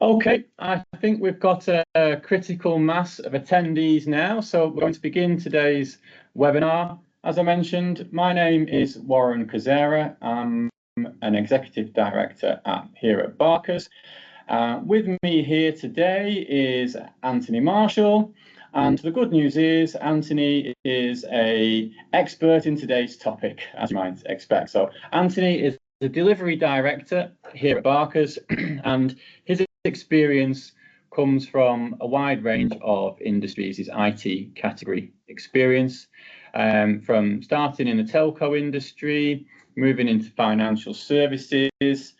Okay, I think we've got a critical mass of attendees now, so we're going to begin today's webinar. As I mentioned, my name is Warren Kazera. I'm an Executive Director here at Barker's. With me here today is Anthony Marshall, and the good news is Anthony is an expert in today's topic, as you might expect. So Anthony is the Delivery Director here at Barker's, and his experience comes from a wide range of industries. His IT category experience, from starting in the telco industry, moving into financial services,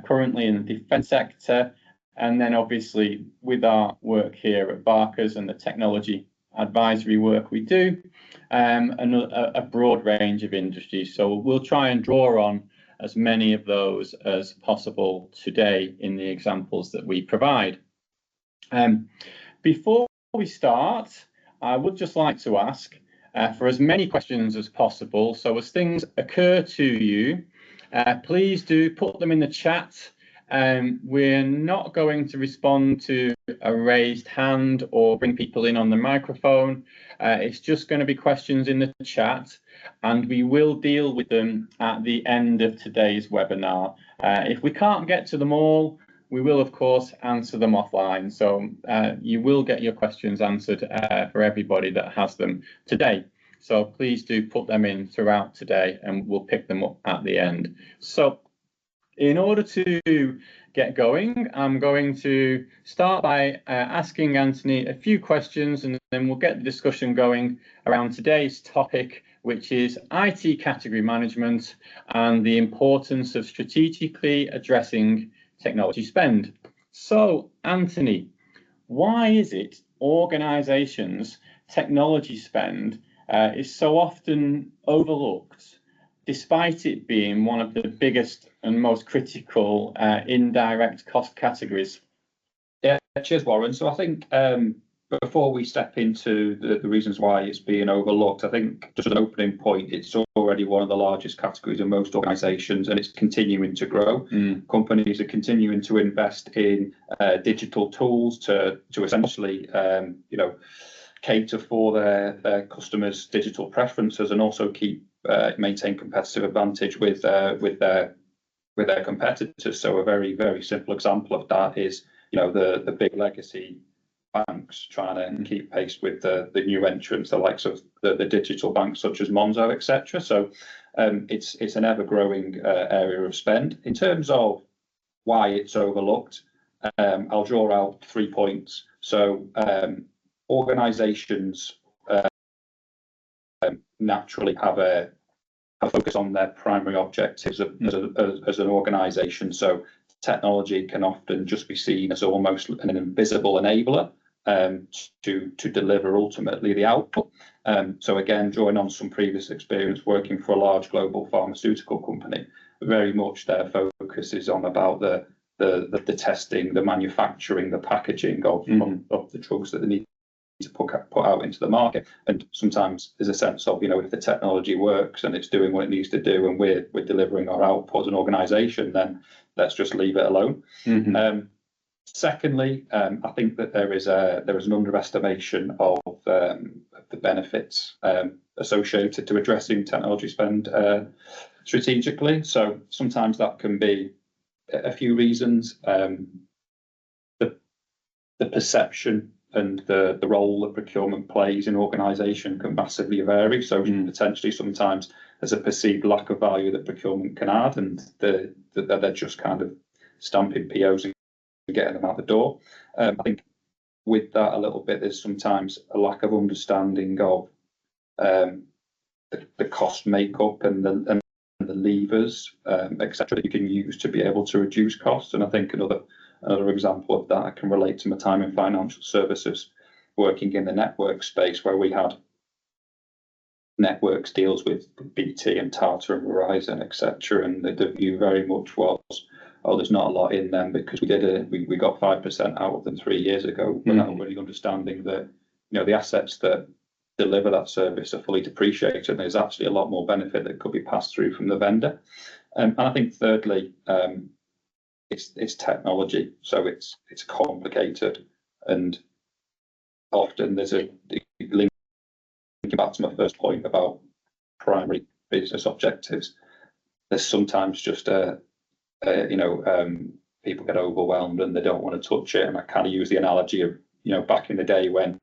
currently in the defence sector, and then obviously with our work here at Barker's and the technology advisory work we do, a broad range of industries. So we'll try and draw on as many of those as possible today in the examples that we provide. Before we start, I would just like to ask for as many questions as possible. So as things occur to you, please do put them in the chat. We're not going to respond to a raised hand or bring people in on the microphone. It's just going to be questions in the chat, and we will deal with them at the end of today's webinar. If we can't get to them all, we will of course answer them offline. So you will get your questions answered for everybody that has them today. So please do put them in throughout today and we'll pick them up at the end. So in order to get going, I'm going to start by asking Anthony a few questions, and then we'll get the discussion going around today's topic, which is IT category management and the importance of strategically addressing technology spend. So, Anthony, why is it organisations' technology spend is so often overlooked, despite it being one of the biggest and most critical indirect cost categories? Yeah, cheers, Warren. So I think before we step into the reasons why it's being overlooked, I think just as an opening point, it's already one of the largest categories in most organisations, and it's continuing to grow. Companies are continuing to invest in digital tools to essentially, cater for their customers' digital preferences, and also maintain competitive advantage with their competitors. So a very, very simple example of that is, the big legacy banks trying to keep pace with the new entrants, the likes of the digital banks such as Monzo, etc. So it's an ever-growing area of spend. In terms of why it's overlooked, I'll draw out 3 points. So organisations naturally have a focus on their primary objectives as an organisation. So technology can often just be seen as almost an invisible enabler to deliver ultimately the output. So again, drawing on some previous experience working for a large global pharmaceutical company, very much their focus is on about the testing, the manufacturing, the packaging of the drugs that they need to put out into the market. And sometimes there's a sense of, if the technology works and it's doing what it needs to do and we're delivering our output as an organisation, then let's just leave it alone. Secondly, I think that there is an underestimation of the benefits associated to addressing technology spend strategically. So sometimes that can be a few reasons. The perception and the role that procurement plays in organisation can massively vary. So potentially sometimes there's a perceived lack of value that procurement can add, and they're just kind of stamping POs and getting them out the door. I think with that a little bit, there's sometimes a lack of understanding of the cost makeup and the levers, etc., that you can use to be able to reduce costs. And I think another example of that can relate to my time in financial services, working in the network space, where we had networks deals with BT and Tata and Verizon, etc. And the view very much was, there's not a lot in them because we got 5% out of them 3 years ago, without really understanding that the assets that deliver that service are fully depreciated, and there's actually a lot more benefit that could be passed through from the vendor. And I think thirdly, it's technology, so it's complicated, and often there's a link back to my first point about primary business objectives. There's sometimes just people get overwhelmed and they don't want to touch it. And I kind of use the analogy of, back in the day when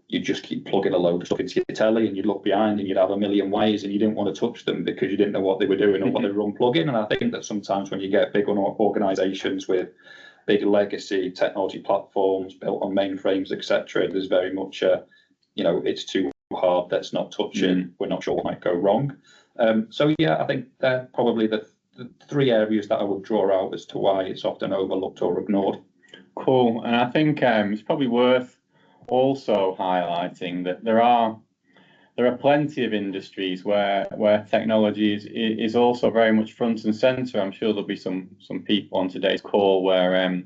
you just keep plugging a load of stuff into your telly and you'd look behind and you'd have a million wires and you didn't want to touch them because you didn't know what they were doing or what they were unplugging. And I think that sometimes when you get big organisations with big legacy technology platforms built on mainframes, etc., there's very much it's too hard, let's not touch it, we're not sure what might go wrong. So yeah, I think they're probably the three areas that I would draw out as to why it's often overlooked or ignored. Cool. And I think it's probably worth also highlighting that there are plenty of industries where technology is also very much front and center. I'm sure there'll be some people on today's call where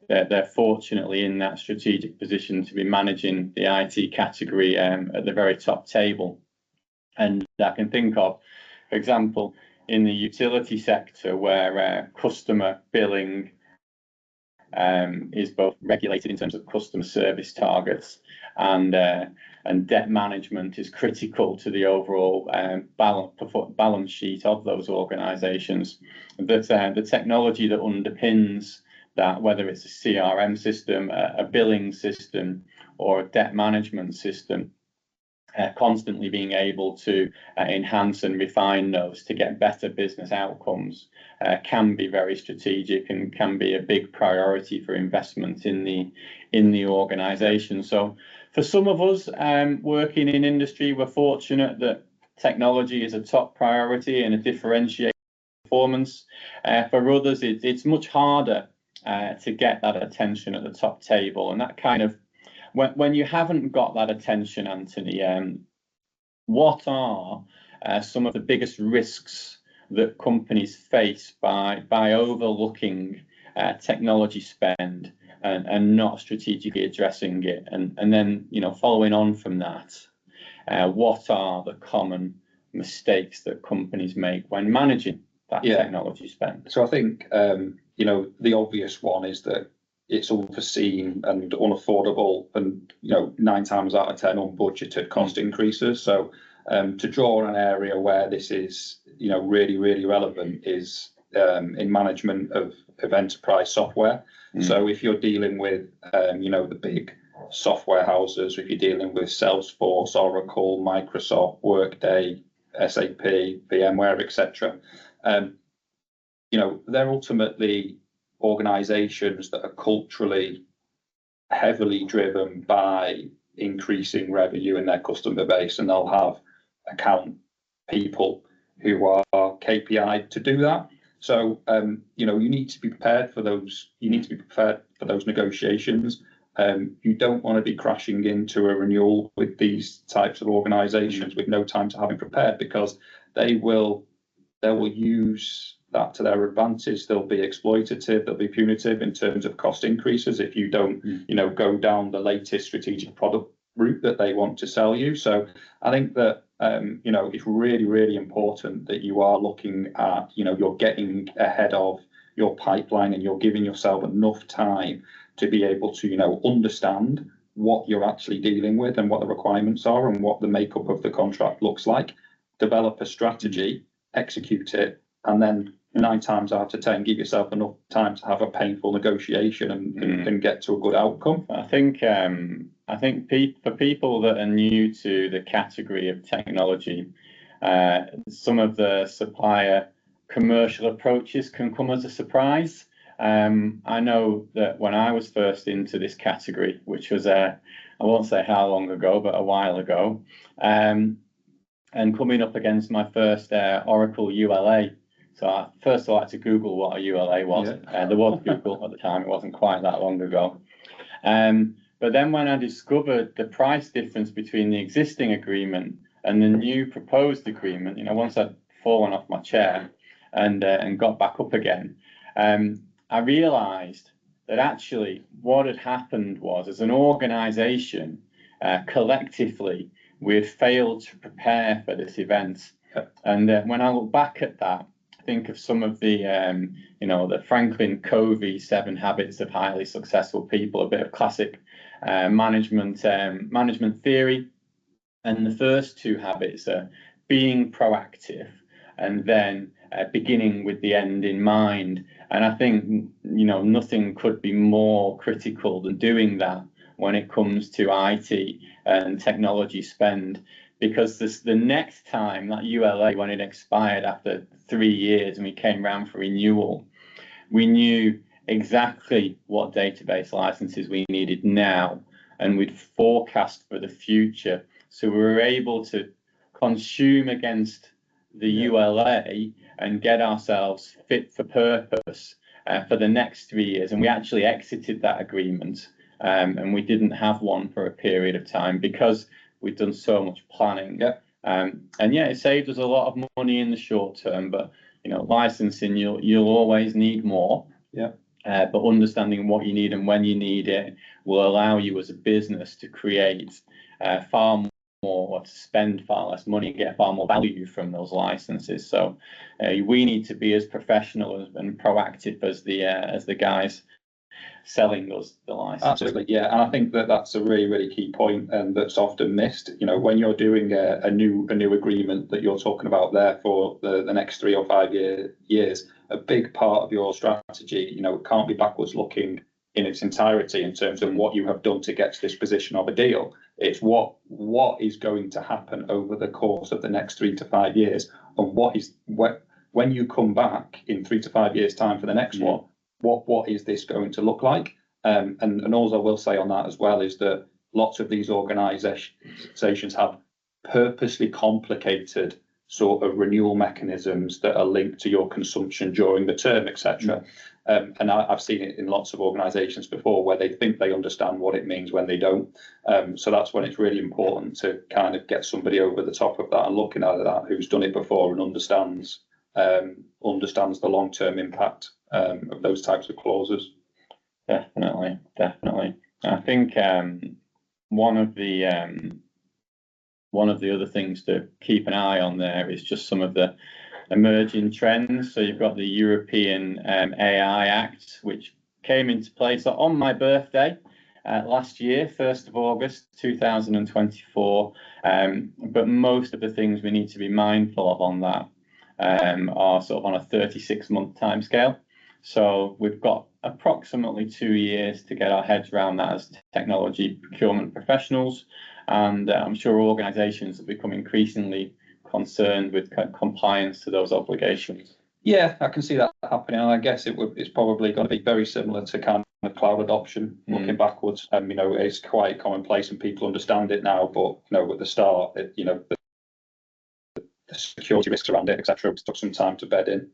they're fortunately in that strategic position to be managing the IT category at the very top table. And I can think of, for example, in the utility sector where customer billing is both regulated in terms of customer service targets, and debt management is critical to the overall balance sheet of those organisations. That the technology that underpins that, whether it's a CRM system, a billing system, or a debt management system, constantly being able to enhance and refine those to get better business outcomes can be very strategic and can be a big priority for investment in the organisation. So for some of us working in industry, we're fortunate that technology is a top priority and a differentiator performance. For others, it's much harder to get that attention at the top table, and that kind of when you haven't got that attention, Anthony, what are some of the biggest risks that companies face by overlooking technology spend and not strategically addressing it? And then, following on from that, what are the common mistakes that companies make when managing that technology spend? So I think, the obvious one is that it's unforeseen and unaffordable, and 9 times out of 10 unbudgeted cost increases. So to draw on an area where this is really, really relevant is in management of enterprise software. So if you're dealing with the big software houses, if you're dealing with Salesforce, Oracle, Microsoft, Workday, SAP, VMware, etc., they're ultimately organizations that are culturally heavily driven by increasing revenue in their customer base, and they'll have account people who are KPI'd to do that. So you need to be prepared for those. You need to be prepared for those negotiations. You don't want to be crashing into a renewal with these types of organizations with no time to having prepared, because they will use that to their advantage. They'll be exploitative, they'll be punitive in terms of cost increases if you don't go down the latest strategic product route that they want to sell you. So I think that it's really, really important that you are looking at, you're getting ahead of your pipeline and you're giving yourself enough time to be able to understand what you're actually dealing with and what the requirements are and what the makeup of the contract looks like. Develop a strategy, execute it, and then 9 times out of 10, give yourself enough time to have a painful negotiation and get to a good outcome. I think for people that are new to the category of technology, some of the supplier commercial approaches can come as a surprise. I know that when I was first into this category, which was I won't say how long ago, but a while ago, and coming up against my first Oracle ULA. So first I had to Google what a ULA was. There was Google at the time, it wasn't quite that long ago. But then when I discovered the price difference between the existing agreement and the new proposed agreement, once I'd fallen off my chair and got back up again, I realised that actually what had happened was, as an organisation, collectively, we had failed to prepare for this event. And when I look back at that, I think of some of the, the Franklin Covey 7 Habits of Highly Successful People, a bit of classic management theory. And the first two habits are being proactive and then beginning with the end in mind. And I think, nothing could be more critical than doing that when it comes to IT and technology spend, because the next time that ULA, when it expired after 3 years and we came round for renewal, we knew exactly what database licenses we needed now, and we'd forecast for the future. So we were able to consume against the ULA and get ourselves fit for purpose for the next 3 years. And we actually exited that agreement, and we didn't have one for a period of time because we've done so much planning. It saved us a lot of money in the short term, but licensing, you'll always need more. But understanding what you need and when you need it will allow you as a business to create far more, or to spend far less money, get far more value from those licenses. So we need to be as professional and proactive as the guys selling us the license. Absolutely, yeah, and I think that's a really, really key point, and that's often missed. When you're doing a new agreement that you're talking about there for the next 3 or 5 years, a big part of your strategy, it can't be backwards looking in its entirety in terms of what you have done to get to this position of a deal. It's what is going to happen over the course of the next 3 to 5 years, and when you come back in 3 to 5 years' time for the next one. What is this going to look like? And all I will say on that as well is that lots of these organisations have purposely complicated sort of renewal mechanisms that are linked to your consumption during the term, etc. And I've seen it in lots of organisations before where they think they understand what it means when they don't. So that's when it's really important to kind of get somebody over the top of that and looking at that who's done it before and understands the long-term impact of those types of clauses. Definitely. I think one of the other things to keep an eye on there is just some of the emerging trends. So you've got the European AI Act, which came into place on my birthday last year, 1st of August 2024. But most of the things we need to be mindful of on that are sort of on a 36-month timescale. So we've got approximately 2 years to get our heads around that as technology procurement professionals, and I'm sure organisations will become increasingly concerned with compliance to those obligations. Yeah, I can see that happening, and I guess it's probably going to be very similar to kind of cloud adoption looking backwards. It's quite commonplace and people understand it now, but at the start, the security risks around it, etc., took some time to bed in.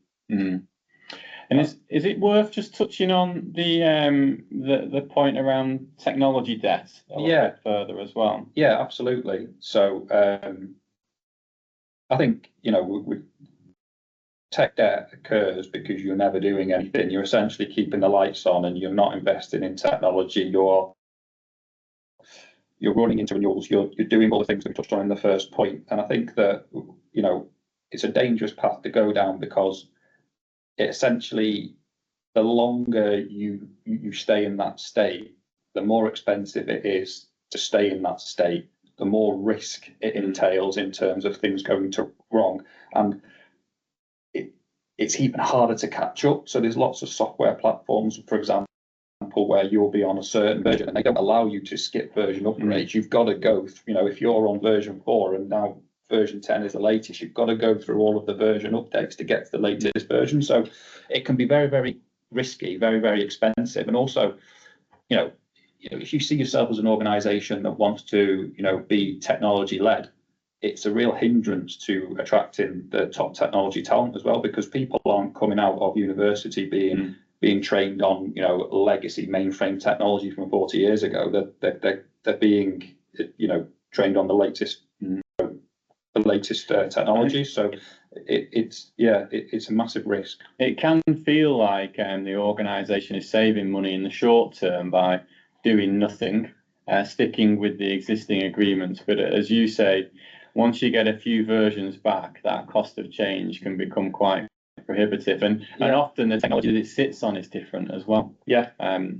And is it worth just touching on the point around technology debt a little bit further as well? Yeah, absolutely. So I think tech debt occurs because you're never doing anything. You're essentially keeping the lights on, and you're not investing in technology. You're running into renewals. You're doing all the things that we touched on in the first point. And I think that it's a dangerous path to go down, because it essentially, the longer you stay in that state, the more expensive it is to stay in that state, the more risk it entails in terms of things going wrong. And it's even harder to catch up. So there's lots of software platforms, for example, where you'll be on a certain version and they don't allow you to skip version upgrades. You've got to go, if you're on version 4 and now version 10 is the latest, you've got to go through all of the version updates to get to the latest version. So it can be very, very risky, very, very expensive. And also, if you see yourself as an organization that wants to, be technology led, it's a real hindrance to attracting the top technology talent as well, because people aren't coming out of university being trained on, legacy mainframe technology from 40 years ago. They're being, trained on the latest technology. So it's a massive risk. It can feel like the organisation is saving money in the short term by doing nothing, sticking with the existing agreements. But as you say, once you get a few versions back, that cost of change can become quite prohibitive, and often the technology that it sits on is different as well. Yeah.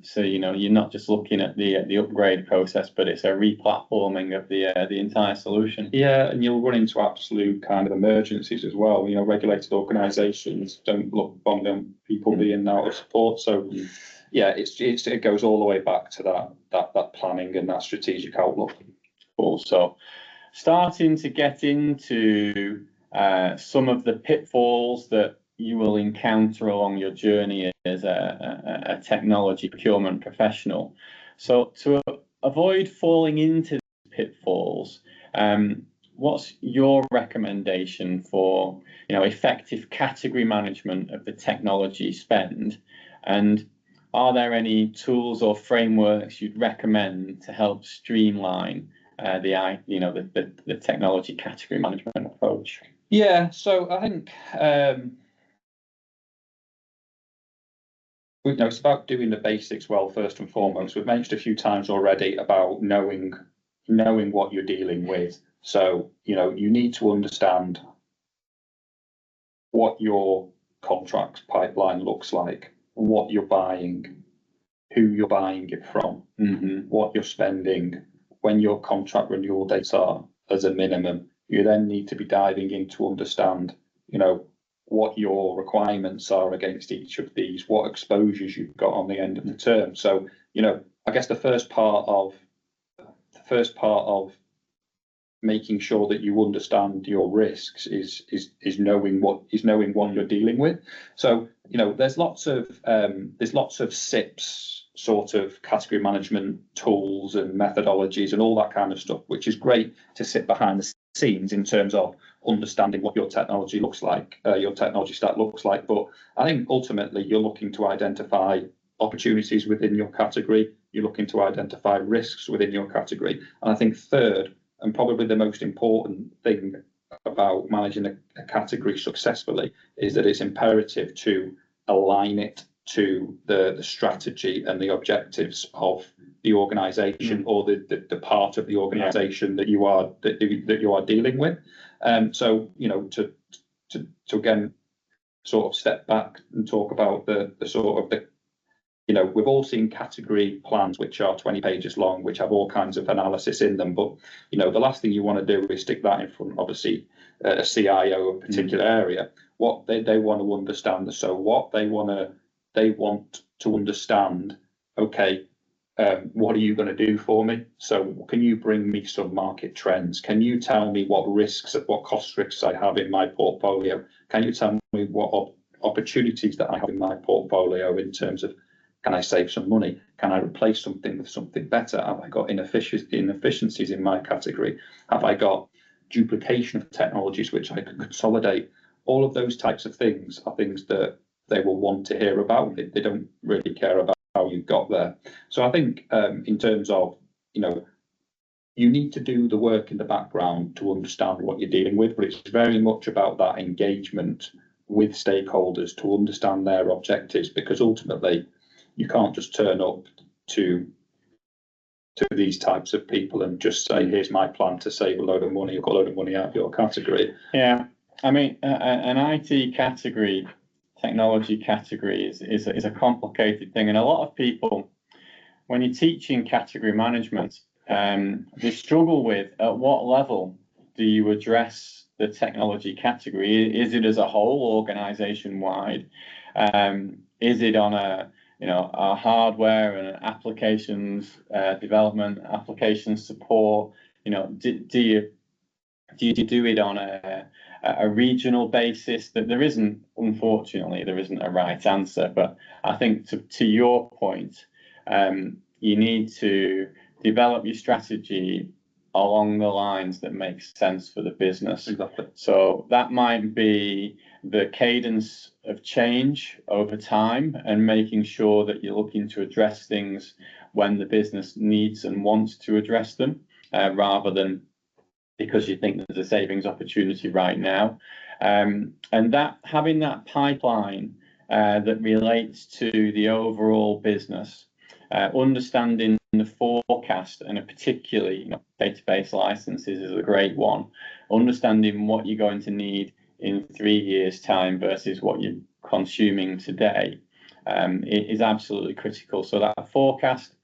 So you're not just looking at the upgrade process, but it's a replatforming of the entire solution. Yeah, and you'll run into absolute kind of emergencies as well. Regulated organisations don't look fond of people being out of support. So yeah, it goes all the way back to that planning and that strategic outlook. Also, starting to get into some of the pitfalls that you will encounter along your journey as a technology procurement professional. So to avoid falling into pitfalls, what's your recommendation for effective category management of the technology spend, and are there any tools or frameworks you'd recommend to help streamline the technology category management approach? Yeah, so I think it's about doing the basics well first and foremost. We've mentioned a few times already about knowing what you're dealing with. So you need to understand what your contract pipeline looks like, what you're buying, who you're buying it from, what you're spending, when your contract renewal dates are as a minimum. You then need to be diving in to understand, what your requirements are against each of these, what exposures you've got on the end of the term. So, I guess the first part of making sure that you understand your risks is knowing what you're dealing with. So there's lots of SIPs sort of category management tools and methodologies and all that kind of stuff, which is great to sit behind the scenes in terms of understanding what your technology looks like, your technology stack looks like. But I think ultimately you're looking to identify opportunities within your category. You're looking to identify risks within your category. And I think third, and probably the most important thing about managing a category successfully, is that it's imperative to align it to the strategy and the objectives of the organisation or the part of the organisation that you are dealing with. So to again sort of step back and talk about the sort of we've all seen category plans which are 20 pages long, which have all kinds of analysis in them. But the last thing you want to do is stick that in front, obviously, a CIO of a particular area. What they want to understand, so what they want to understand. Okay, what are you going to do for me? So can you bring me some market trends? Can you tell me what cost risks I have in my portfolio? Can you tell me what opportunities that I have in my portfolio in terms of, can I save some money? Can I replace something with something better? Have I got inefficiencies in my category? Have I got duplication of technologies which I can consolidate? All of those types of things are things that they will want to hear about. They don't really care about how you got there. So I think in terms of, you need to do the work in the background to understand what you're dealing with, but it's very much about that engagement with stakeholders to understand their objectives, because ultimately you can't just turn up to these types of people and just say, here's my plan to save a load of money, or a load of money out of your category. Yeah, I mean, an IT category, technology category is a complicated thing, and a lot of people, when you're teaching category management, they struggle with at what level do you address the technology category? Is it as a whole, organisation wide? Is it on a hardware and applications development, application support? Do you do it on a regional basis? That unfortunately there isn't a right answer, but I think to your point, you need to develop your strategy along the lines that make sense for the business. Exactly. So that might be the cadence of change over time and making sure that you're looking to address things when the business needs and wants to address them, rather than because you think there's a savings opportunity right now. And that having that pipeline that relates to the overall business, understanding the forecast, and particularly database licenses is a great one. Understanding what you're going to need in 3 years' time versus what you're consuming today is absolutely critical. So that forecast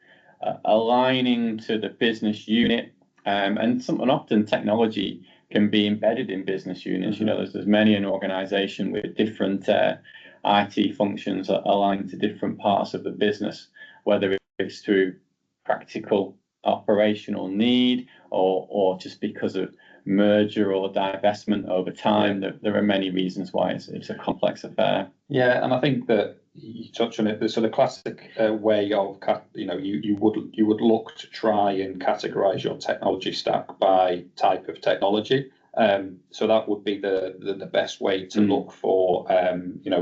aligning to the business unit, and often technology can be embedded in business units. You know, there's many an organisation with different IT functions aligned to different parts of the business, whether it's through practical operational need or just because of merger or divestment over time. There are many reasons why it's a complex affair. Yeah, and I think that you touch on it. The sort of classic way of, you would look to try and categorise your technology stack by type of technology. So that would be the best way to look for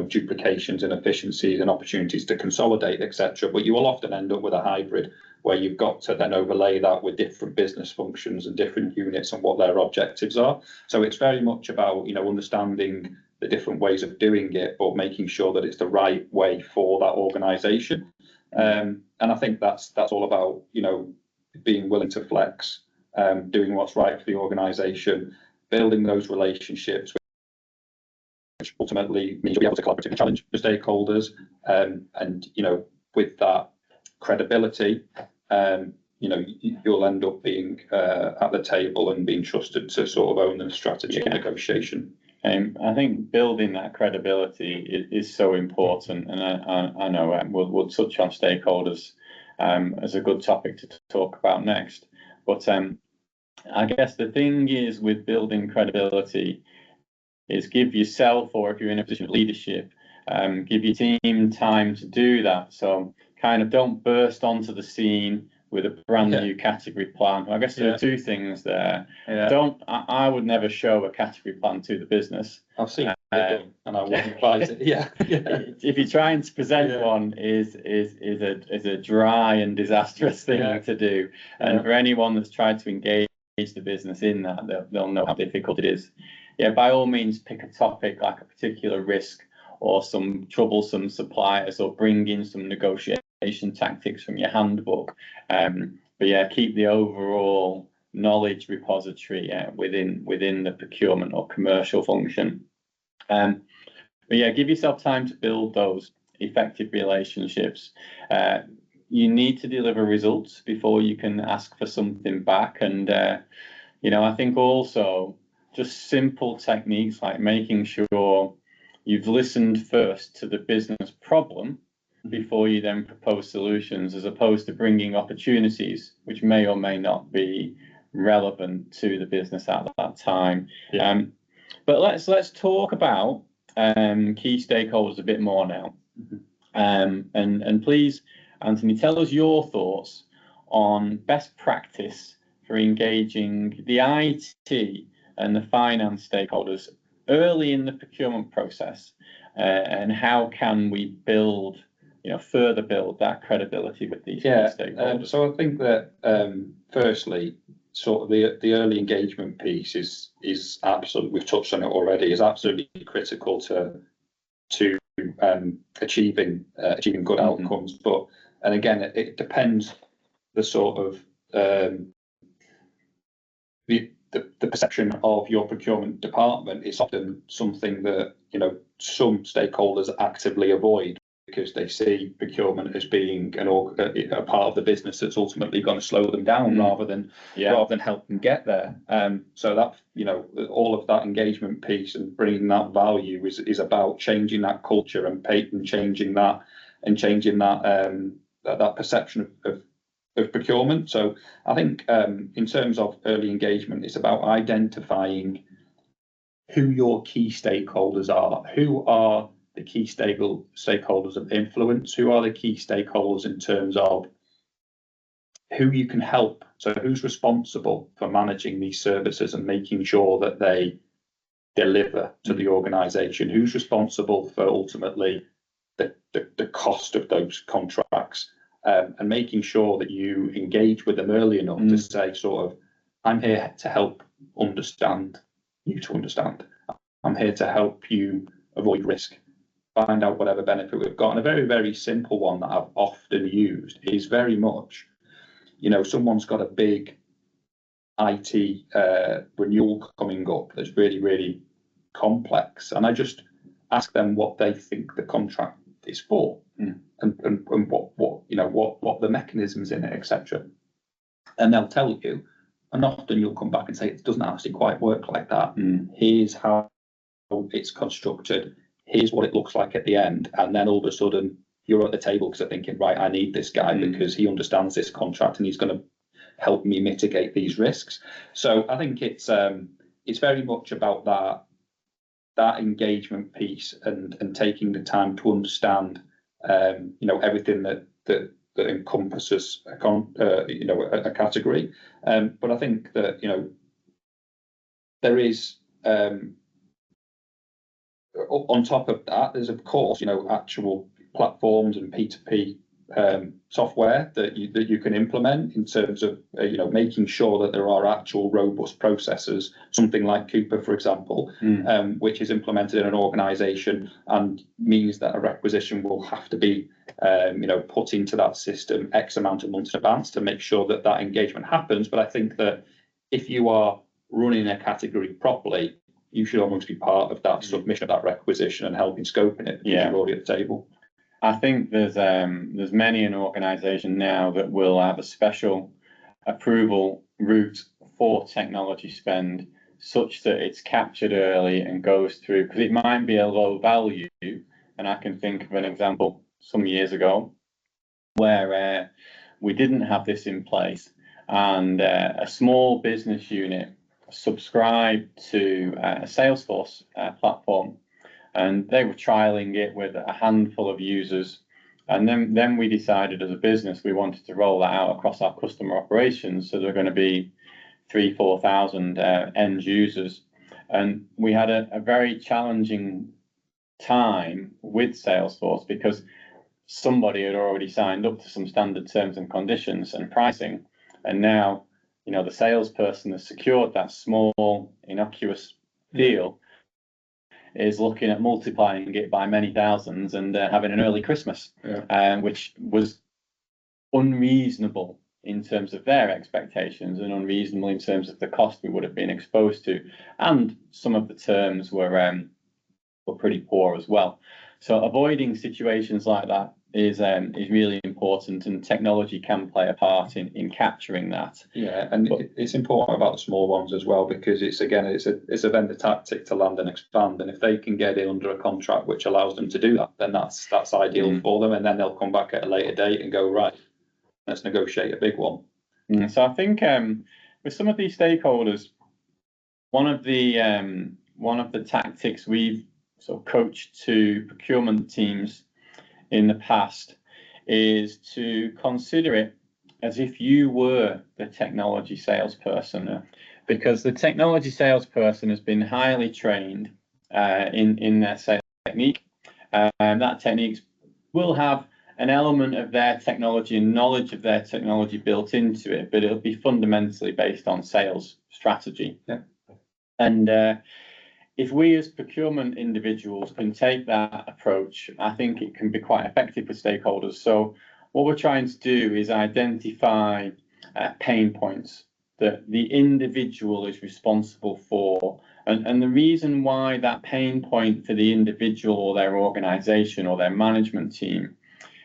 duplications and efficiencies and opportunities to consolidate, etc. But you will often end up with a hybrid where you've got to then overlay that with different business functions and different units and what their objectives are. So it's very much about understanding the different ways of doing it, but making sure that it's the right way for that organisation. And I think that's all about being willing to flex, doing what's right for the organisation, building those relationships, which ultimately means you'll be able to collaborate and challenge the stakeholders, and with that credibility, you'll end up being at the table and being trusted to sort of own the strategy and negotiation. I think building that credibility is so important, and I know we'll touch on stakeholders as a good topic to talk about next. But I guess the thing is with building credibility is give yourself, or if you're in a position of leadership, give your team time to do that. So kind of don't burst onto the scene with a brand new category plan. I guess there are two things there. I would never show a category plan to the business. I've seen it and I wouldn't advise it. If you're trying to present one, is a dry and disastrous thing to do. And for anyone that's tried to engage the business in that, they'll know how difficult it is. Yeah, by all means, pick a topic like a particular risk or some troublesome suppliers, or bring in some negotiation tactics from your handbook. But yeah, keep the overall knowledge repository within the procurement or commercial function. But yeah, give yourself time to build those effective relationships. You need to deliver results before you can ask for something back. And I think also just simple techniques like making sure you've listened first to the business problem before you then propose solutions, as opposed to bringing opportunities which may or may not be relevant to the business at that time. But let's talk about key stakeholders a bit more now. And please, Anthony, tell us your thoughts on best practice for engaging the IT and the finance stakeholders early in the procurement process, and how can we further build that credibility with these stakeholders? So I think that firstly, sort of the early engagement piece is absolutely, we've touched on it already, is absolutely critical to achieving good outcomes. But and again, it depends the sort of the perception of your procurement department is often something that some stakeholders actively avoid, because they see procurement as being a part of the business that's ultimately going to slow them down rather than help them get there. So that all of that engagement piece and bringing that value is about changing that culture and changing that that perception of procurement. So I think in terms of early engagement, it's about identifying who your key stakeholders are. Who are the key stakeholders of influence? Who are the key stakeholders in terms of who you can help? So who's responsible for managing these services and making sure that they deliver to the organisation? Who's responsible for ultimately the cost of those contracts? And making sure that you engage with them early enough to say, sort of, I'm here to help understand you to understand. I'm here to help you avoid risk, find out whatever benefit we've got. And a very, very simple one that I've often used is very much, someone's got a big IT renewal coming up that's really, really complex, and I just ask them what they think the contract is for, and what the mechanisms in it, etc. And they'll tell you, and often you'll come back and say it doesn't actually quite work like that. Here's how it's constructed. Here's what it looks like at the end, and then all of a sudden you're at the table because they're thinking, right, I need this guy because he understands this contract and he's going to help me mitigate these risks. So I think it's very much about that engagement piece and taking the time to understand everything that encompasses a category. But I think that there is on top of that, there's of course actual platforms and P2P software that you can implement in terms of making sure that there are actual robust processes, something like Cooper, for example, which is implemented in an organisation and means that a requisition will have to be put into that system X amount of months in advance to make sure that that engagement happens. But I think that if you are running a category properly, you should almost be part of that submission of that requisition and helping scoping it because you're already at the table. I think there's many an organisation now that will have a special approval route for technology spend, such that it's captured early and goes through, because it might be a low value. And I can think of an example some years ago where we didn't have this in place, and a small business unit subscribed to a Salesforce platform, and they were trialing it with a handful of users. And then we decided as a business we wanted to roll that out across our customer operations. So there are going to be 3,000-4,000 end users. And we had a very challenging time with Salesforce because somebody had already signed up to some standard terms and conditions and pricing. And now, the salesperson has secured that small, innocuous deal, is looking at multiplying it by many thousands and having an early Christmas, which was unreasonable in terms of their expectations and unreasonable in terms of the cost we would have been exposed to. And some of the terms were pretty poor as well. So avoiding situations like that is really important, and technology can play a part in capturing that. Yeah, and it's important about the small ones as well, because it's a vendor tactic to land and expand, and if they can get it under a contract which allows them to do that, then that's ideal for them, and then they'll come back at a later date and go, right, let's negotiate a big one. So I think with some of these stakeholders, one of the tactics we've sort of coached to procurement teams in the past is to consider it as if you were the technology salesperson, because the technology salesperson has been highly trained in their sales technique. That technique will have an element of their technology and knowledge of their technology built into it, but it'll be fundamentally based on sales strategy. And if we as procurement individuals can take that approach, I think it can be quite effective with stakeholders. So what we're trying to do is identify pain points that the individual is responsible for. And the reason why that pain point for the individual or their organisation or their management team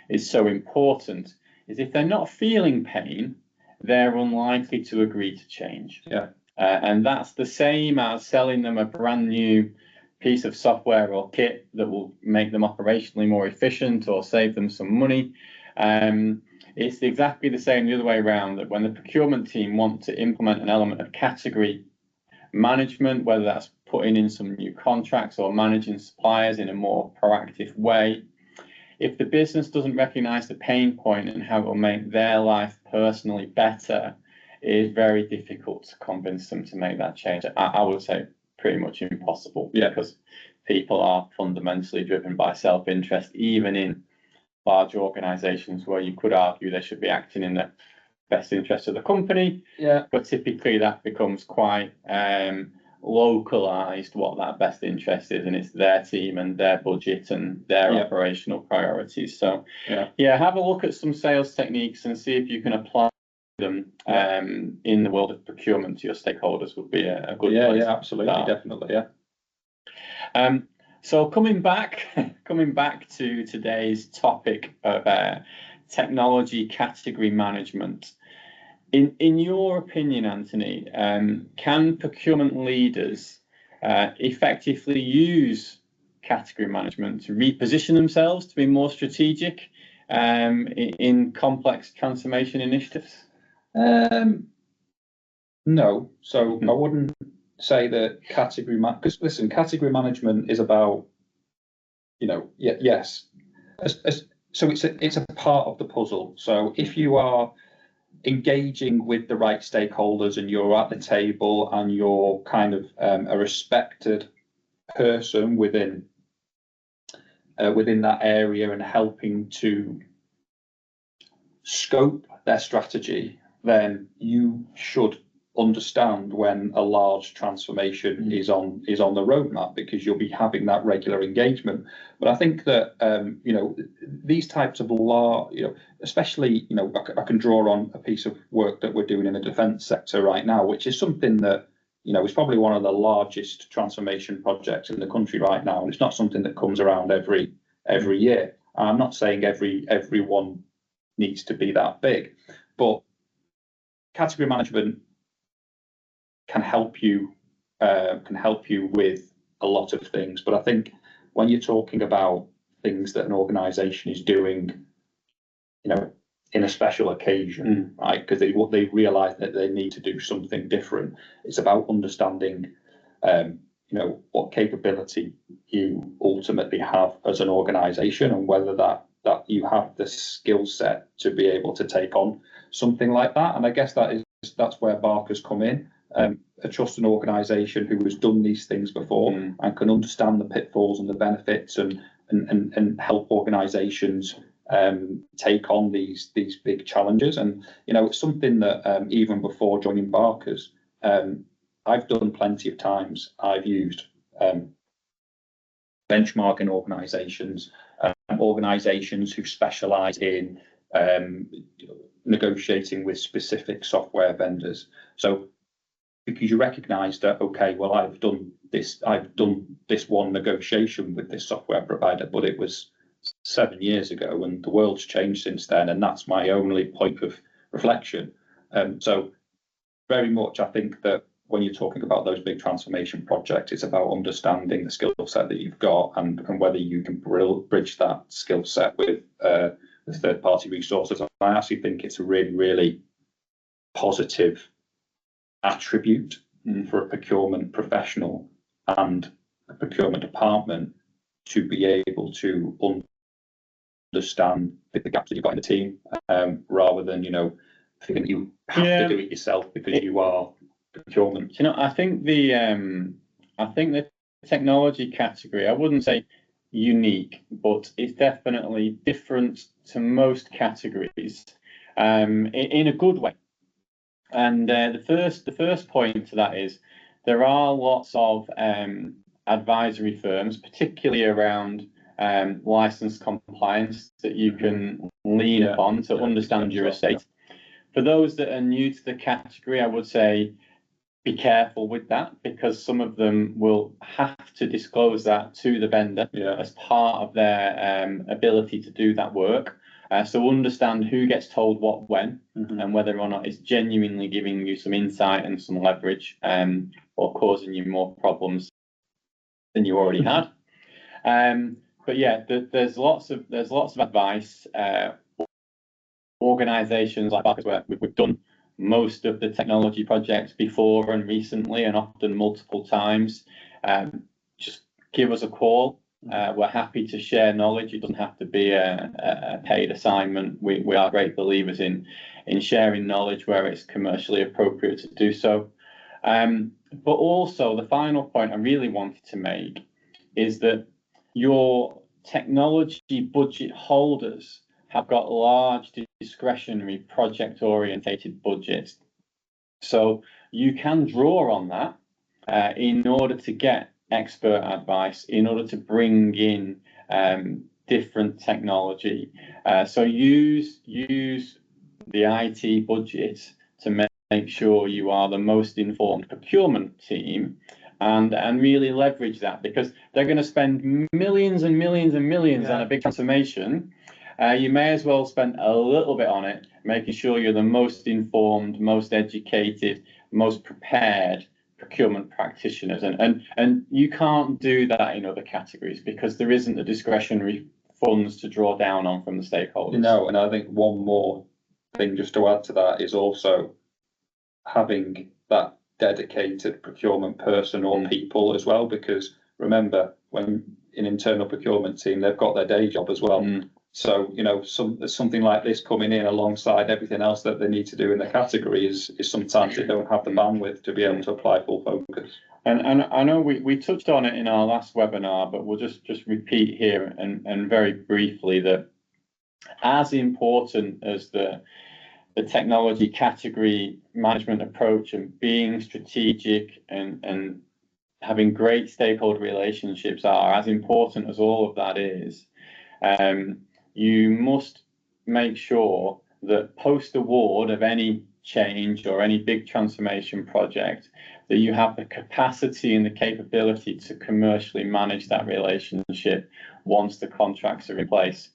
is so important is if they're not feeling pain, they're unlikely to agree to change. And that's the same as selling them a brand new piece of software or kit that will make them operationally more efficient or save them some money. It's exactly the same the other way around, that when the procurement team want to implement an element of category management, whether that's putting in some new contracts or managing suppliers in a more proactive way, if the business doesn't recognize the pain point and how it will make their life personally better, it is very difficult to convince them to make that change. I would say pretty much impossible, because people are fundamentally driven by self-interest, even in large organizations where you could argue they should be acting in the best interest of the company. But typically that becomes quite localized what that best interest is, and it's their team and their budget and their operational priorities. So have a look at some sales techniques and see if you can apply them in the world of procurement to your stakeholders. Would be a good place. Absolutely, definitely. So coming back to today's topic of technology category management. In your opinion, Anthony, can procurement leaders effectively use category management to reposition themselves to be more strategic in complex transformation initiatives? No, so I wouldn't say that because listen, category management is about, yes, so it's a part of the puzzle. So if you are engaging with the right stakeholders and you're at the table and you're kind of a respected person within that area and helping to scope their strategy, then you should understand when a large transformation is on the roadmap, because you'll be having that regular engagement. But I think that these types of large, especially I can draw on a piece of work that we're doing in the defence sector right now, which is something that is probably one of the largest transformation projects in the country right now, and it's not something that comes around every year. I'm not saying everyone needs to be that big, but category management can help you with a lot of things. But I think when you're talking about things that an organisation is doing, in a special occasion, right? Because they realise that they need to do something different. It's about understanding, what capability you ultimately have as an organisation, and whether that you have the skill set to be able to take on something like that. And I guess that's where Barker's come in. A trusted organisation who has done these things before and can understand the pitfalls and the benefits, and help organisations take on these big challenges. And it's something that even before joining Barker's, I've done plenty of times. I've used benchmarking organisations, organisations who specialise in negotiating with specific software vendors. So because you recognise that, okay, well, I've done this one negotiation with this software provider, but it was 7 years ago, and the world's changed since then, and that's my only point of reflection. So very much, I think that when you're talking about those big transformation projects, it's about understanding the skill set that you've got, and whether you can bridge that skill set with third-party resources. I actually think it's a really, really positive attribute for a procurement professional and a procurement department to be able to understand the gaps that you've got in the team, rather than thinking that you have to do it yourself because you are procurement. I think the technology category, I wouldn't say unique, but it's definitely different to most categories, in a good way. And the first point to that is there are lots of advisory firms, particularly around license compliance, that you can lean upon to understand your estate. For those that are new to the category, I would say be careful with that, because some of them will have to disclose that to the vendor as part of their ability to do that work. So understand who gets told what when, and whether or not it's genuinely giving you some insight and some leverage, or causing you more problems than you already had. But yeah, there's lots of advice. Organisations like Barker's, where we've done most of the technology projects before and recently, and often multiple times, just give us a call. We're happy to share knowledge. It doesn't have to be a paid assignment. We are great believers in sharing knowledge where it's commercially appropriate to do so. But also, the final point I really wanted to make is that your technology budget holders have got large discretionary project-orientated budgets. So you can draw on that in order to get expert advice, in order to bring in different technology. So use the IT budget to make sure you are the most informed procurement team, and really leverage that, because they're going to spend millions and millions and millions on a big transformation. You may as well spend a little bit on it, making sure you're the most informed, most educated, most prepared procurement practitioners. And you can't do that in other categories because there isn't the discretionary funds to draw down on from the stakeholders. No, and I think one more thing just to add to that is also having that dedicated procurement person or people as well, because remember, when in internal procurement team, they've got their day job as well. So, you know, something like this coming in alongside everything else that they need to do in the category is sometimes they don't have the bandwidth to be able to apply full focus. And I know we touched on it in our last webinar, but we'll just repeat here and very briefly that as important as the technology category management approach and being strategic and having great stakeholder relationships are, as important as all of that is, you must make sure that post-award of any change or any big transformation project, that you have the capacity and the capability to commercially manage that relationship once the contracts are in place.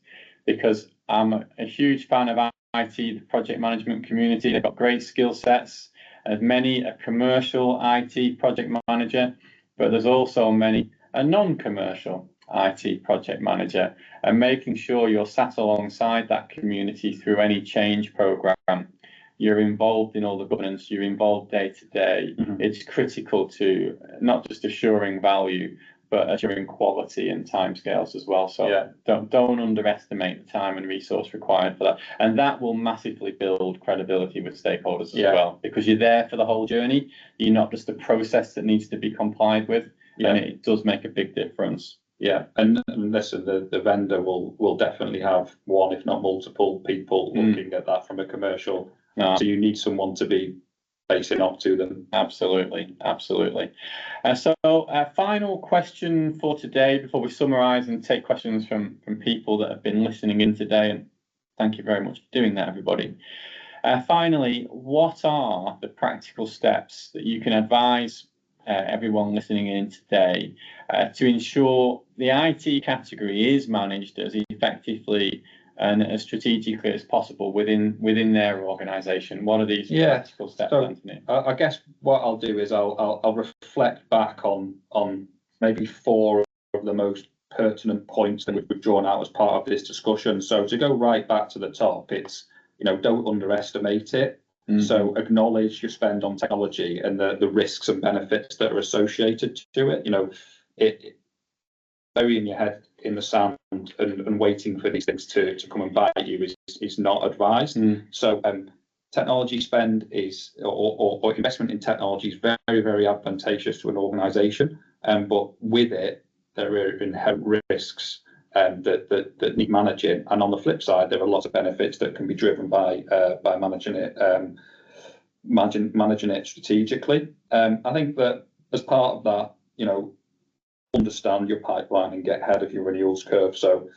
Because I'm a huge fan of IT, the project management community. They've got great skill sets. As many a commercial IT project manager, but there's also many a non-commercial IT project manager, and making sure you're sat alongside that community through any change program. You're involved in all the governance, you're involved day to day. It's critical to not just assuring value, but assuring quality and timescales as well. So don't underestimate the time and resource required for that. And that will massively build credibility with stakeholders as well, because you're there for the whole journey. You're not just a process that needs to be complied with, and it does make a big difference. Yeah, and listen, the vendor will definitely have one, if not multiple people looking at that from a commercial. So you need someone to be facing up to them. Absolutely, absolutely. So final question for today before we summarise and take questions from people that have been listening in today, and thank you very much for doing that, everybody. Finally, what are the practical steps that you can advise everyone listening in today to ensure the IT category is managed as effectively and as strategically as possible within their organisation? What are these practical steps, Anthony? I guess what I'll do is I'll reflect back on maybe 4 of the most pertinent points that we've drawn out as part of this discussion. So to go right back to the top, it's, you know, don't underestimate it. So acknowledge your spend on technology and the risks and benefits that are associated to it. You know, burying your head in the sand and waiting for these things to come and bite you is not advised. So technology spend is or investment in technology is very, very advantageous to an organisation, but with it there are inherent risks that need managing, and on the flip side there are lots of benefits that can be driven by managing it strategically. I think that as part of that, you know, understand your pipeline and get ahead of your renewals curve. So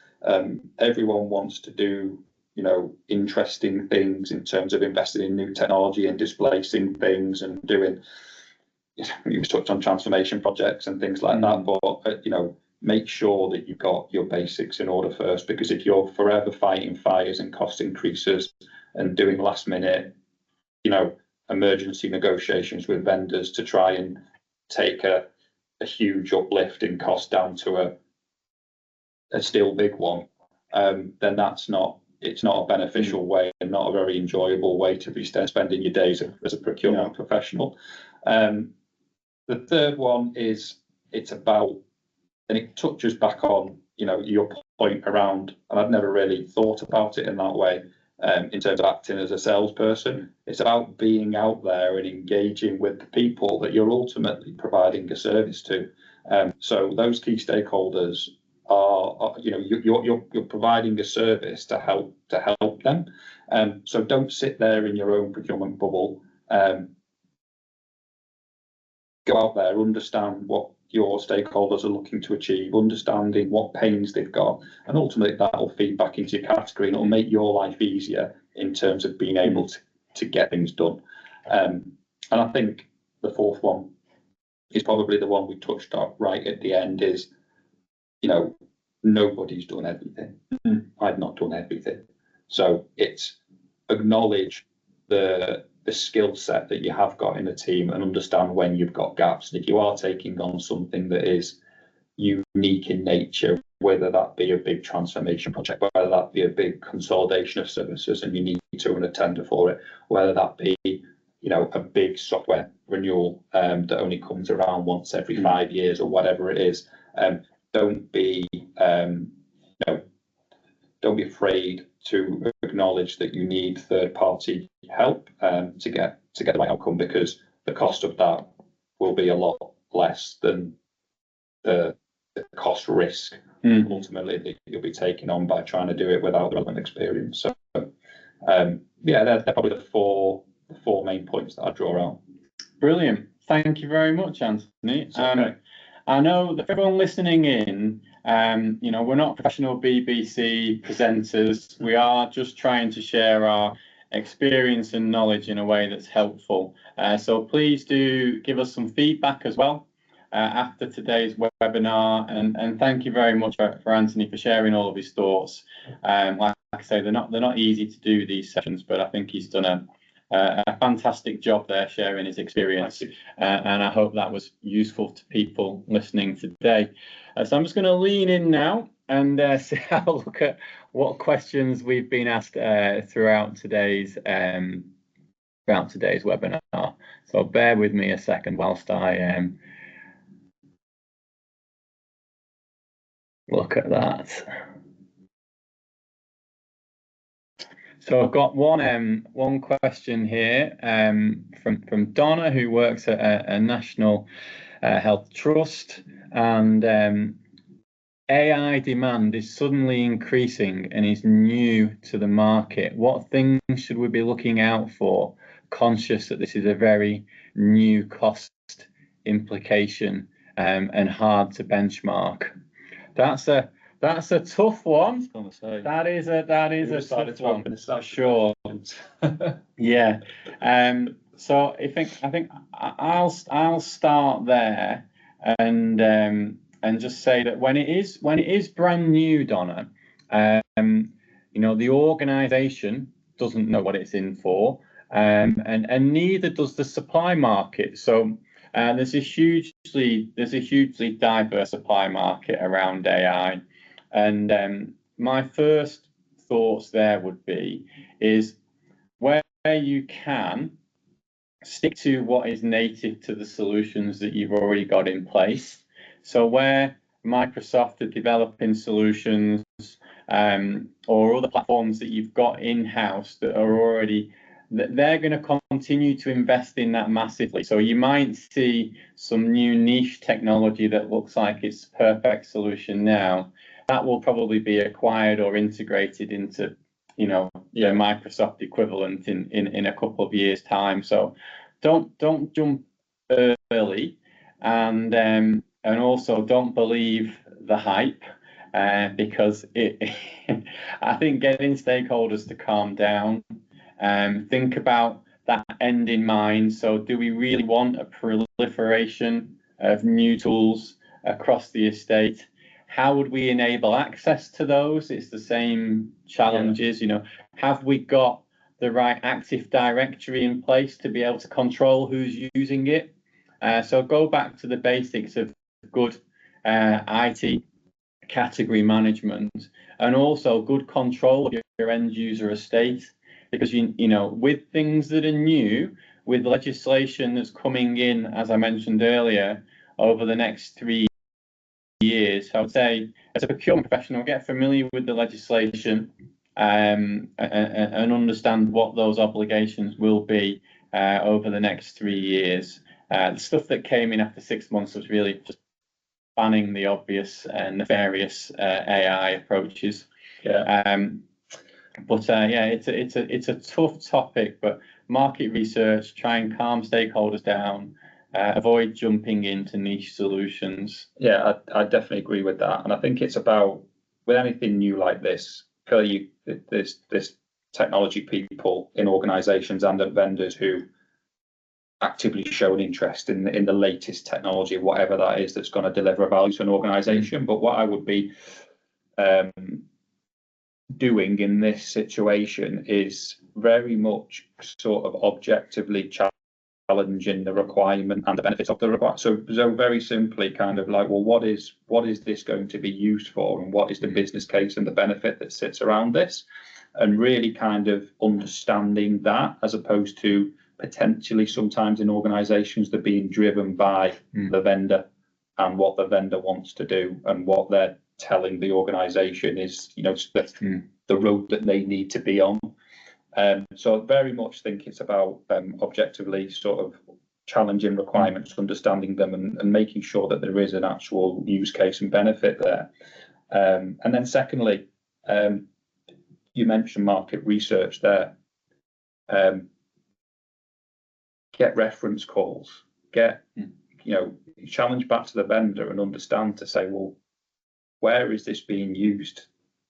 everyone wants to do, you know, interesting things in terms of investing in new technology and displacing things and doing, you touched on transformation projects and things like that, but you know, make sure that you've got your basics in order first, because if you're forever fighting fires and cost increases and doing last minute, you know, emergency negotiations with vendors to try and take a huge uplift in cost down to a still big one, then it's not a beneficial way and not a very enjoyable way to be spending your days as a procurement professional. The third one is it's about, and it touches back on, you know, your point around, and I've never really thought about it in that way, in terms of acting as a salesperson. It's about being out there and engaging with the people that you're ultimately providing a service to. So those key stakeholders are you know, you're providing a service to help them. So don't sit there in your own procurement bubble. Go out there, understand what your stakeholders are looking to achieve, understanding what pains they've got, and ultimately that will feed back into your category and it'll make your life easier in terms of being able to get things done. And I think the fourth one is probably the one we touched on right at the end. Is, you know, nobody's done everything. I've not done everything. So it's acknowledge the skill set that you have got in a team and understand when you've got gaps. And if you are taking on something that is unique in nature, whether that be a big transformation project, whether that be a big consolidation of services and you need to run a tender for it, whether that be, you know, a big software renewal that only comes around once every 5 years or whatever it is, don't be don't be afraid to acknowledge that you need third-party help to get the right outcome, because the cost of that will be a lot less than the cost risk ultimately that you'll be taking on by trying to do it without the relevant experience. So yeah, they're probably the four main points that I draw out. Brilliant. Thank you very much, Anthony. Okay. I know that for everyone listening in, you know, we're not professional BBC presenters. We are just trying to share our experience and knowledge in a way that's helpful. So please do give us some feedback as well after today's webinar. And thank you very much for Anthony for sharing all of his thoughts. Like I say, they're not easy to do, these sessions, but I think he's done a fantastic job there sharing his experience, and I hope that was useful to people listening today. So I'm just going to lean in now and have a look at what questions we've been asked throughout today's webinar. So bear with me a second whilst I look at that. So I've got one question here from Donna, who works at a national health trust, and AI demand is suddenly increasing and is new to the market. What things should we be looking out for, conscious that this is a very new cost implication and hard to benchmark? That's a tough one. That is a tough one for sure. Yeah. So I think I'll start there and just say that when it is brand new, Donna, you know, the organisation doesn't know what it's in for, and neither does the supply market. So there's a hugely diverse supply market around AI. And my first thoughts there would be is where you can stick to what is native to the solutions that you've already got in place. So where Microsoft are developing solutions or other platforms that you've got in-house that are already, they're going to continue to invest in that massively. So you might see some new niche technology that looks like it's a perfect solution now. That will probably be acquired or integrated into, you know, the Microsoft equivalent in a couple of years' time. So don't jump early, and also don't believe the hype, because I think getting stakeholders to calm down, think about that end in mind. So do we really want a proliferation of new tools across the estate? How would we enable access to those? It's the same challenges, you know. Have we got the right Active Directory in place to be able to control who's using it? So go back to the basics of good IT category management, and also good control of your end user estate, because you know, with things that are new, with legislation that's coming in, as I mentioned earlier, over the next 3 years, I would say as a procurement professional, get familiar with the legislation and understand what those obligations will be over the next 3 years. The stuff that came in after 6 months was really just banning the obvious and nefarious AI approaches. But it's a tough topic, but market research, try and calm stakeholders down, avoid jumping into niche solutions. Yeah, I definitely agree with that. And I think it's about, with anything new like this, clearly there's technology people in organisations and at vendors who actively show an interest in the latest technology, whatever that is, that's going to deliver value to an organisation. But what I would be doing in this situation is very much sort of objectively challenging the requirement and the benefits of the requirement. So very simply, kind of like, well, what is this going to be used for, and what is the business case and the benefit that sits around this, and really kind of understanding that, as opposed to potentially sometimes in organisations they're being driven by the vendor and what the vendor wants to do, and what they're telling the organisation is, the road that they need to be on. So I very much think it's about objectively sort of challenging requirements, understanding them, and making sure that there is an actual use case and benefit there. And then secondly, you mentioned market research there. Get reference calls, challenge back to the vendor and understand to say, well, where is this being used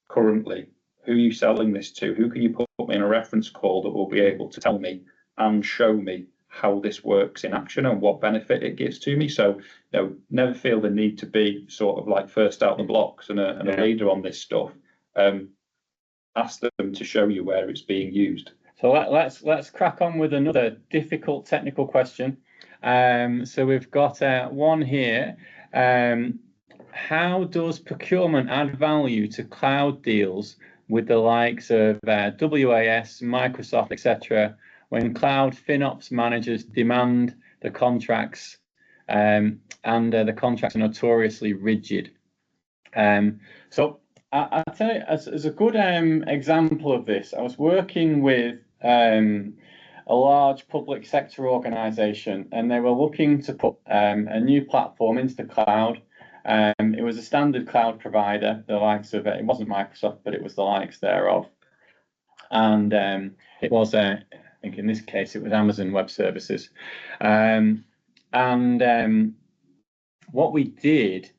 currently? Who are you selling this to? Who can you put me in a reference call that will be able to tell me and show me how this works in action and what benefit it gives to me? So, never feel the need to be sort of like first out the blocks and a leader on this stuff. Ask them to show you where it's being used. So let's crack on with another difficult technical question. So we've got one here. How does procurement add value to cloud deals with the likes of WAS, Microsoft, etc., when cloud FinOps managers demand the contracts and the contracts are notoriously rigid? So I'll tell you, as a good example of this, I was working with a large public sector organisation, and they were looking to put a new platform into the cloud. It was a standard cloud provider, the likes of it wasn't Microsoft, but it was the likes thereof. And it was, I think in this case, it was Amazon Web Services. What we did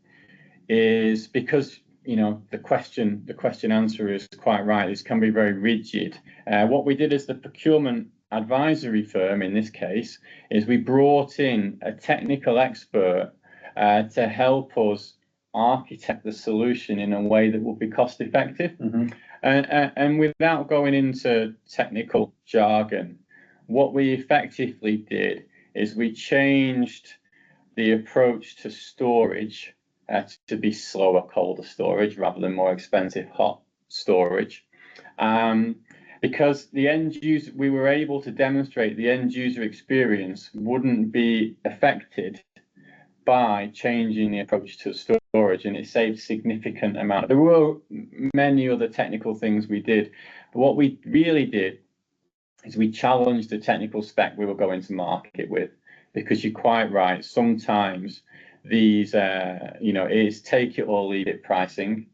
is, because the question answer is quite right, this can be very rigid. What we did as the procurement advisory firm in this case is we brought in a technical expert to help us architect the solution in a way that would be cost effective. And without going into technical jargon, what we effectively did is we changed the approach to storage to be slower, colder storage rather than more expensive hot storage. Because the end user, we were able to demonstrate the end user experience wouldn't be affected by changing the approach to storage, and it saved significant amount. There were many other technical things we did, but what we really did is we challenged the technical spec we were going to market with, because you're quite right, sometimes these is take it or leave it pricing.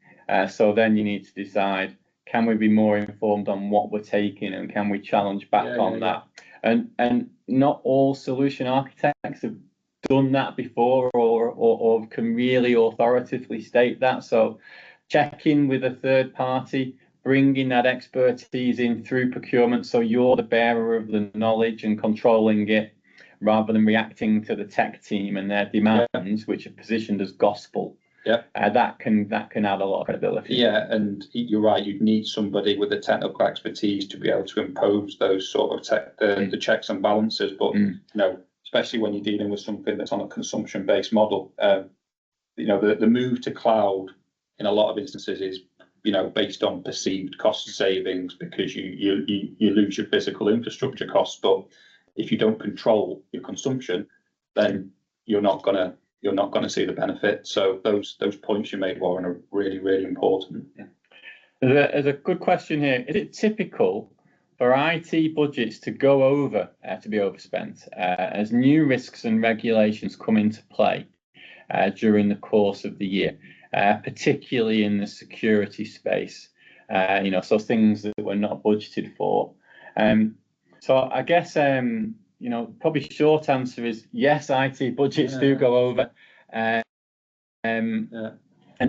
So then you need to decide, can we be more informed on what we're taking, and can we challenge back on that? And not all solution architects have done that before, or can really authoritatively state that. So check in with a third party, bringing that expertise in through procurement, so you're the bearer of the knowledge and controlling it, rather than reacting to the tech team and their demands, which are positioned as gospel. That can add a lot of credibility. And you're right, you'd need somebody with the technical expertise to be able to impose those sort of the checks and balances. But especially when you're dealing with something that's on a consumption-based model, the move to cloud in a lot of instances is based on perceived cost savings, because you lose your physical infrastructure costs. But if you don't control your consumption, then you're not gonna see the benefit. So those points you made, Warren, are really, really important. There's a good question here. Is it typical for IT budgets to go over, to be overspent, as new risks and regulations come into play during the course of the year, particularly in the security space? So things that were not budgeted for. So I guess probably short answer is yes, IT budgets do go over, and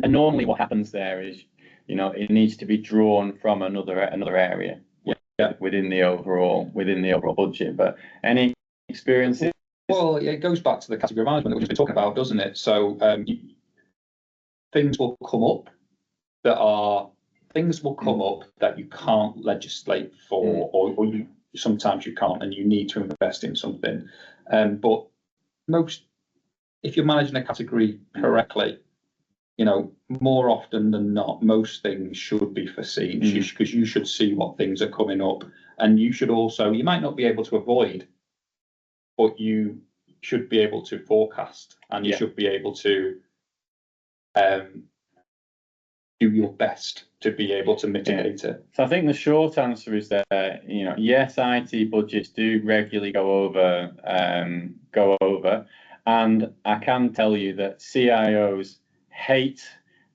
normally what happens there is it needs to be drawn from another area within the overall budget. But any experiences Well, it goes back to the category management that we've been talking about, doesn't it? So things will come up that you can't legislate for, or you sometimes you can't, and you need to invest in something. But if you're managing a category correctly, more often than not, most things should be foreseen, because you should see what things are coming up, and you might not be able to avoid, but you should be able to forecast, and you should be able to do your best to be able to mitigate it. So I think the short answer is that yes, IT budgets do regularly go over, and I can tell you that CIOs hate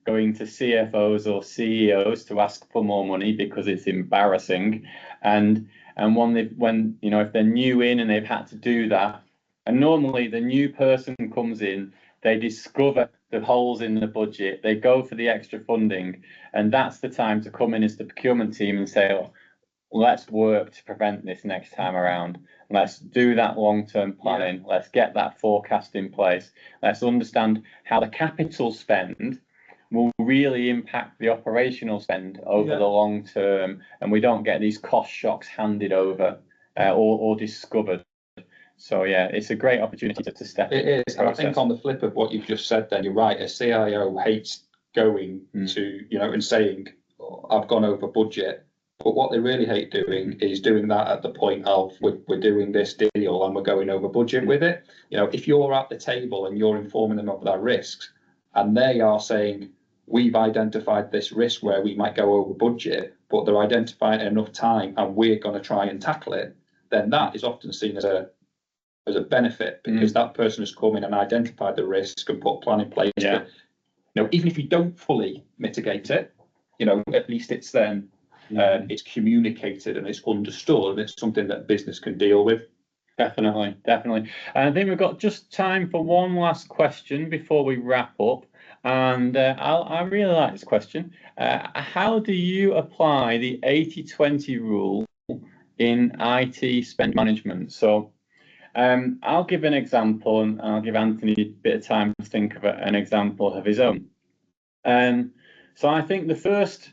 going to CFOs or CEOs to ask for more money because it's embarrassing, and when if they're new in and they've had to do that, and normally the new person comes in, they discover the holes in the budget, they go for the extra funding, and that's the time to come in as the procurement team and say, oh, let's work to prevent this next time around. Let's do that long-term planning. Let's get that forecast in place. Let's understand how the capital spend will really impact the operational spend over the long term, and we don't get these cost shocks handed over or discovered. So it's a great opportunity to step in. It is, and I think on the flip of what you've just said, then you're right. A CIO hates going to and saying, oh, I've gone over budget. But what they really hate doing is doing that at the point of we're doing this deal and we're going over budget with it. If you're at the table and you're informing them of their risks, and they are saying, we've identified this risk where we might go over budget, but they're identifying it enough time and we're going to try and tackle it, then that is often seen as a benefit, because that person has come in and identified the risk and put a plan in place. But, even if you don't fully mitigate it, at least it's then it's communicated and it's understood, and it's something that business can deal with. Definitely. And I think we've got just time for one last question before we wrap up. And I really like this question. How do you apply the 80-20 rule in IT spend management? So I'll give an example, and I'll give Anthony a bit of time to think of an example of his own. So I think the first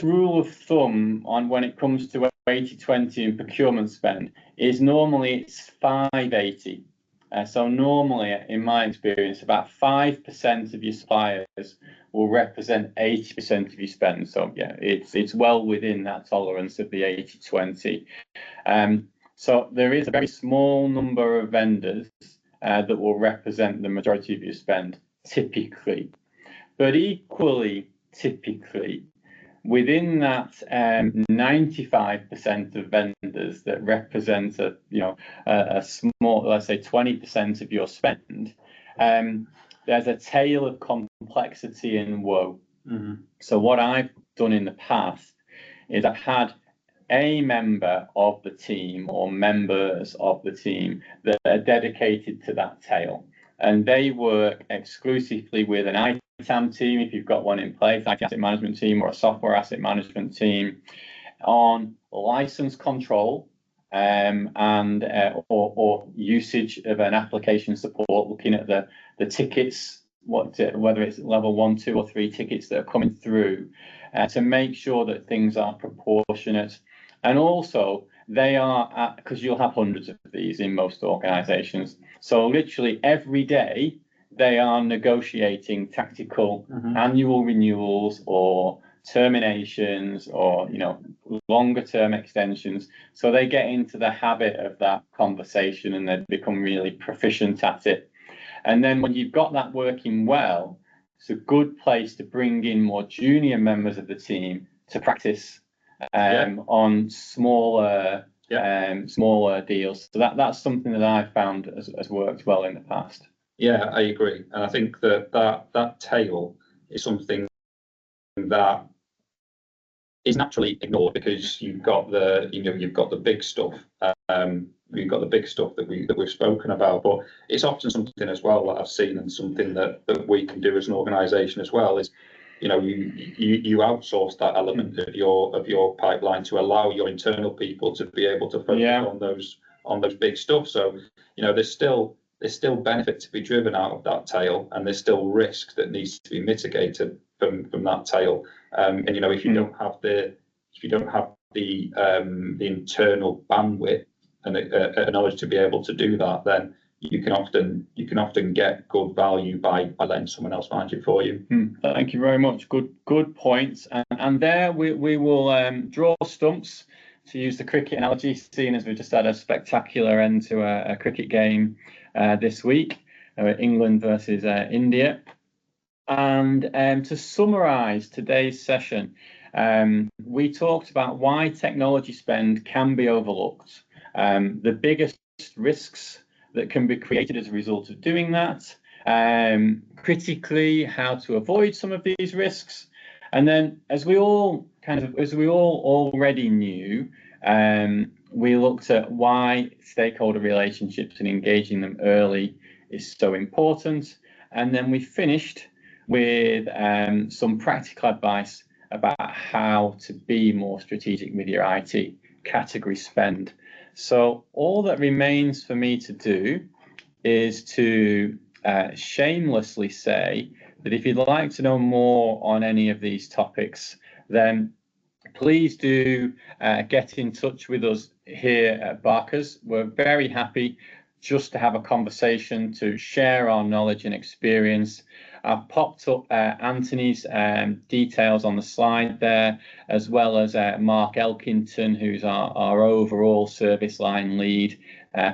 rule of thumb on when it comes to 80-20 in procurement spend is normally it's 5-80. So normally, in my experience, about 5% of your suppliers will represent 80% of your spend. So it's well within that tolerance of the 80-20. So there is a very small number of vendors that will represent the majority of your spend, typically. But equally, typically, within that 95% of vendors that represent a small, let's say 20% of your spend, there's a tale of complexity and woe. So what I've done in the past is I've had a member of the team or members of the team that are dedicated to that tale, and they work exclusively with an ITAM team, if you've got one in place, IT asset management team or a software asset management team, on license control or usage of an application support, looking at the tickets, whether it's level 1, 2, or 3 tickets that are coming through, to make sure that things are proportionate. And also, they are, because you'll have hundreds of these in most organizations. So literally every day, they are negotiating tactical annual renewals or terminations or, longer term extensions. So they get into the habit of that conversation and they become really proficient at it. And then when you've got that working well, it's a good place to bring in more junior members of the team to practice on smaller deals. So that's something that I've found has worked well in the past. Yeah, I agree, and I think that tail is something that is naturally ignored because you've got the big stuff. You've got the big stuff that we've spoken about, but it's often something as well that I've seen, and something that we can do as an organisation as well is, you outsource that element of your pipeline to allow your internal people to be able to focus on those big stuff. So, there's still benefit to be driven out of that tail, and there's still risk that needs to be mitigated from that tail. And if you don't have the internal bandwidth and knowledge to be able to do that, then you can often get good value by letting someone else manage it for you. Thank you very much. Good points. And there we will draw stumps, to use the cricket analogy, seeing as we've just had a spectacular end to a cricket game this week, England versus India. And to summarise today's session, we talked about why technology spend can be overlooked, the biggest risks that can be created as a result of doing that, critically how to avoid some of these risks, and then as we all already knew, we looked at why stakeholder relationships and engaging them early is so important, and then we finished with some practical advice about how to be more strategic with your IT category spend. So all that remains for me to do is to shamelessly say that if you'd like to know more on any of these topics, then please do get in touch with us here at Barker's. We're very happy just to have a conversation, to share our knowledge and experience. I've popped up Anthony's details on the slide there, as well as Mark Elkington, who's our overall service line lead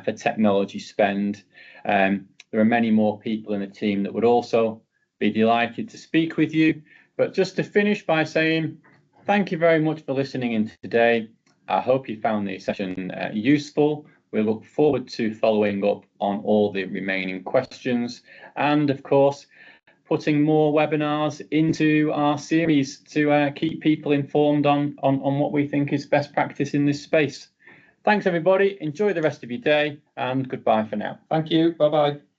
for technology spend. There are many more people in the team that would also be delighted to speak with you. But just to finish by saying, thank you very much for listening in today. I hope you found the session useful. We look forward to following up on all the remaining questions, and of course, putting more webinars into our series to keep people informed on what we think is best practice in this space. Thanks, everybody. Enjoy the rest of your day, and goodbye for now. Thank you. Bye-bye.